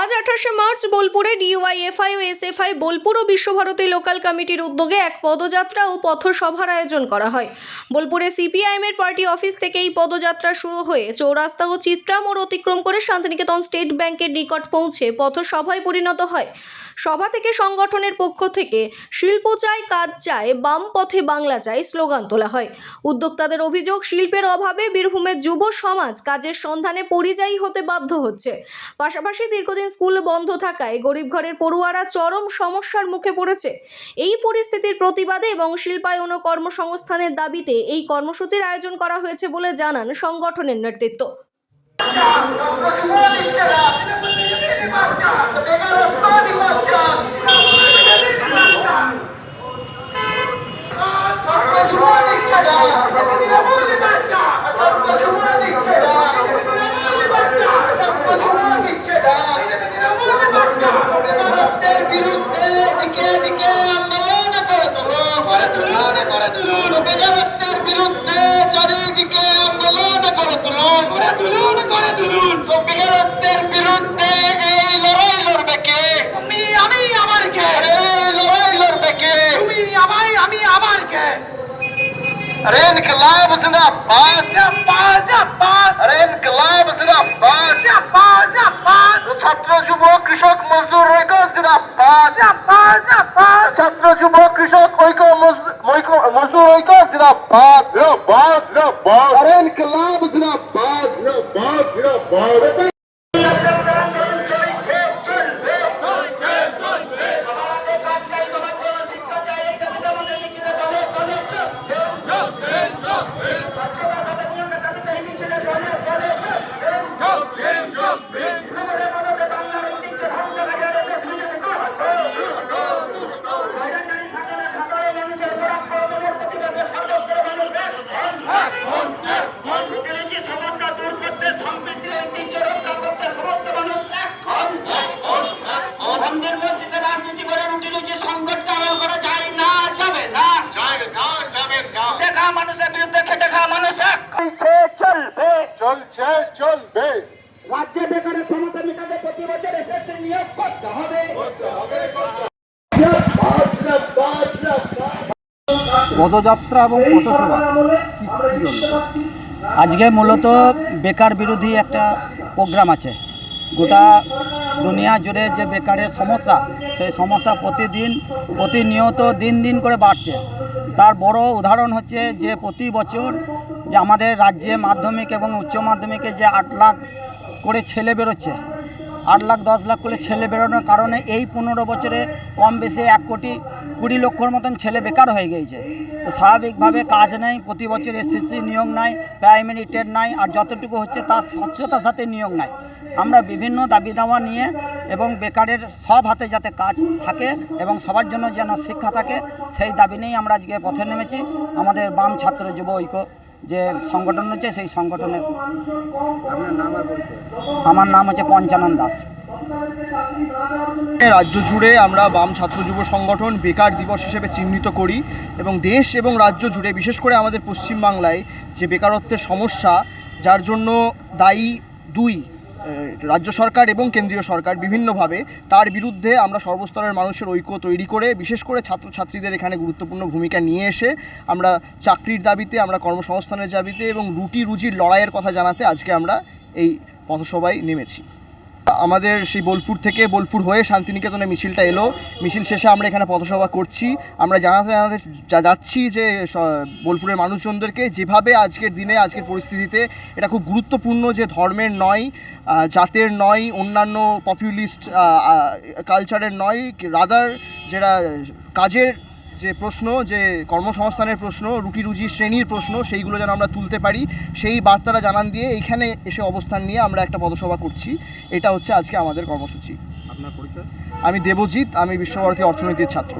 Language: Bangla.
আজ 28শে মার্চ বোলপুরে ডিওয়াইএফআই ও এসএফআই বোলপুর ও বিশ্বভারতী লোকাল কমিটির উদ্যোগে এক পদযাত্রা ও পথসভার আয়োজন করা হয়। বোলপুরে সিপিআইএমের পার্টি অফিস থেকে এই পদযাত্রা শুরু হয়ে চৌরাস্তা ও চিত্রা মোড় অতিক্রম করে শান্তিনিকেতন স্টেট ব্যাংকের নিকট পৌঁছে পথসভায় পরিণত হয়। সভা থেকে সংগঠনের পক্ষ থেকে শিল্প চাই, কাজ চাই, বাম পথে বাংলা চাই স্লোগান তোলা হয়। উদ্যোক্তাদের অভিযোগ, শিল্পের অভাবে বীরভূমের যুব সমাজ কাজের সন্ধানে পরিযায়ী হতে বাধ্য হচ্ছে। পাশাপাশি দীর্ঘদিন স্কুল বন্ধ থাকায় গরিব ঘরের পড়ুয়ারা চরম সমস্যার মুখে পড়েছে। এই পরিস্থিতির প্রতিবাদে এবং শিল্পায়ন ও কর্মসংস্থানের দাবিতে এই কর্মসূচির আয়োজন করা হয়েছে বলে জানান সংগঠনের নেতৃত্ব। अरे इनकलाब जिंदाबाद जिंदाबाद, अरे इनकलाब जिंदाबाद जिंदाबाद जिंदाबाद, छात्र যুব কৃষক মজদুর ঐক্য জিন্দাবাদ জিন্দাবাদ জিন্দাবাদ, ছাত্র যুব কৃষক ঐক্য মজদুর ঐক্য জিন্দাবাদ জিন্দাবাদ জিন্দাবাদ, अरे इनकलाब जिंदाबाद जिंदाबाद जिंदाबाद। চলবে রাজ্যে বেকারের সমস্যা মেটাতে প্রতি বছর এসএসসি নিয়োগ করতে হবে। পদযাত্রা এবং পথসভা আজকে মূলত বেকার বিরোধী একটা প্রোগ্রাম আছে। গোটা দুনিয়া জুড়ে যে বেকারের সমস্যা, সেই সমস্যা প্রতিনিয়ত দিন দিন করে বাড়ছে। তার বড় উদাহরণ হচ্ছে যে প্রতি বছর যে আমাদের রাজ্যে মাধ্যমিক এবং উচ্চ মাধ্যমিকে যে 8 লাখ করে ছেলে বেরোচ্ছে, 8 লাখ 10 লাখ করে ছেলে বেরোনোর কারণে এই 15 বছরে কম বেশি 1,20,00,000 লক্ষর মতন ছেলে বেকার হয়ে গিয়েছে। তো স্বাভাবিকভাবে কাজ নেই, প্রতি বছর এসএসসি নিয়োগ নাই, প্রাইমারি টেট নাই, আর যতটুকু হচ্ছে তার স্বচ্ছতার সাথে নিয়োগ নাই। আমরা বিভিন্ন দাবি দাওয়া নিয়ে এবং বেকারের সব হাতে যাতে কাজ থাকে এবং সবার জন্য যেন শিক্ষা থাকে, সেই দাবি নিয়েই আমরা আজকে পথে নেমেছি। আমাদের বাম ছাত্র যুব ঐক্য যে সংগঠন হচ্ছে, সেই সংগঠনের। আমার নাম হচ্ছে পঞ্চানন দাস। রাজ্য জুড়ে আমরা বাম ছাত্র যুব সংগঠন বেকার দিবস হিসেবে চিহ্নিত করি এবং দেশ এবং রাজ্য জুড়ে, বিশেষ করে আমাদের পশ্চিমবাংলায় যে বেকারত্বের সমস্যা, যার জন্য দায়ী দুই রাজ্য সরকার এবং কেন্দ্রীয় সরকার বিভিন্নভাবে, তার বিরুদ্ধে আমরা সর্বস্তরের মানুষের ঐক্য তৈরি করে, বিশেষ করে ছাত্রছাত্রীদের এখানে গুরুত্বপূর্ণ ভূমিকা নিয়ে এসে আমরা চাকরির দাবিতে, আমরা কর্মসংস্থানের দাবিতে এবং রুজির লড়াইয়ের কথা জানাতে আজকে আমরা এই পথসভায় নেমেছি। আমাদের সেই বোলপুর থেকে বোলপুর হয়ে শান্তিনিকেতনে মিছিলটা এলো। মিছিল শেষে আমরা এখানে পথসভা করছি। আমরা জানাতে যাচ্ছি যে বোলপুরের মানুষজনদেরকে, যেভাবে আজকের দিনে, আজকের পরিস্থিতিতে এটা খুব গুরুত্বপূর্ণ যে ধর্মের নয়, জাতের নয়, অন্যান্য পপুলিস্ট কালচারের নয়, রাদার যেটা কাজের যে প্রশ্ন, যে কর্মসংস্থানের প্রশ্ন, রুজি শ্রেণীর প্রশ্ন, সেইগুলো যেন আমরা তুলতে পারি, সেই বার্তাটা জানান দিয়ে এইখানে এসে অবস্থান নিয়ে আমরা একটা পথসভা করছি। এটা হচ্ছে আজকে আমাদের কর্মসূচি। আপনার পরিচয়? আমি দেবজিৎ, আমি বিশ্বভারতী অর্থনীতির ছাত্র।